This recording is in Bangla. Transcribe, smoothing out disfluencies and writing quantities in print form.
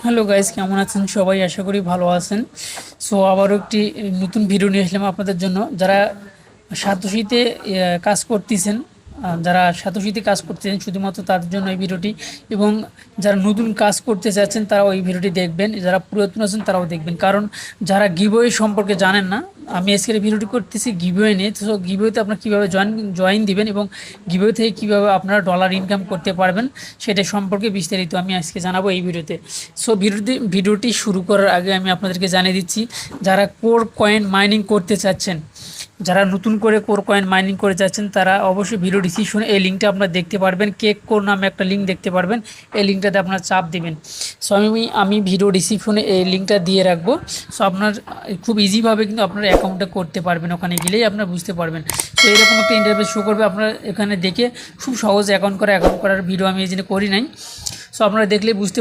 হ্যালো গাইস, কেমন আছেন সবাই? আশা করি ভালো আছেন। সো আবারও একটি নতুন ভিডিও নিয়ে আসলাম আপনাদের জন্য। যারা সাতোশিতে কাজ করতেছেন, যারা সাতোশিতে কাজ করতেছেন শুধুমাত্র তাদের জন্য এই ভিডিওটি। এবং যারা নতুন কাজ করতে চাচ্ছেন তারাও এই ভিডিওটি দেখবেন, যারা পুরাতন আছেন তারাও দেখবেন। কারণ যারা গিভওয়ে সম্পর্কে জানেন না, আমি আজকের এই ভিডিওটি করতেছি গিভওয়ে নিয়ে। তো গিভওয়েতে আপনারা কীভাবে জয়েন দিবেন এবং গিভওয়ে থেকে কীভাবে আপনারা ডলার ইনকাম করতে পারবেন সেটা সম্পর্কে বিস্তারিত আমি আজকে জানাবো এই ভিডিওতে। সো ভিডিওটি শুরু করার আগে আমি আপনাদেরকে জানিয়ে দিচ্ছি, যারা কোর কয়েন মাইনিং করতে চাচ্ছেন, যারা নতুন করে কোর কয়েন মাইনিং করে যাচ্ছেন, তারা অবশ্যই ভিডিও ডিসক্রিপশনে এই লিঙ্কটা আপনারা দেখতে পারবেন। কেক কোর নামে একটা লিঙ্ক দেখতে পারবেন, এই লিঙ্কটাতে আপনারা চাপ দিবেন। সো আমি ভিডিও ডিসক্রিপশনে এই লিঙ্কটা দিয়ে রাখবো। সো আপনার খুব ইজিভাবে কিন্তু আপনার অ্যাকাউন্টটা করতে পারবেন, ওখানে গেলেই আপনারা বুঝতে পারবেন। তো এরকম একটা ইন্টারফেস শো করবে, আপনারা এখানে দেখে খুব সহজ অ্যাকাউন্ট করার ভিডিও আমি এই জন্য করি নাই। সো আপনারা দেখলেই বুঝতে পারবেন।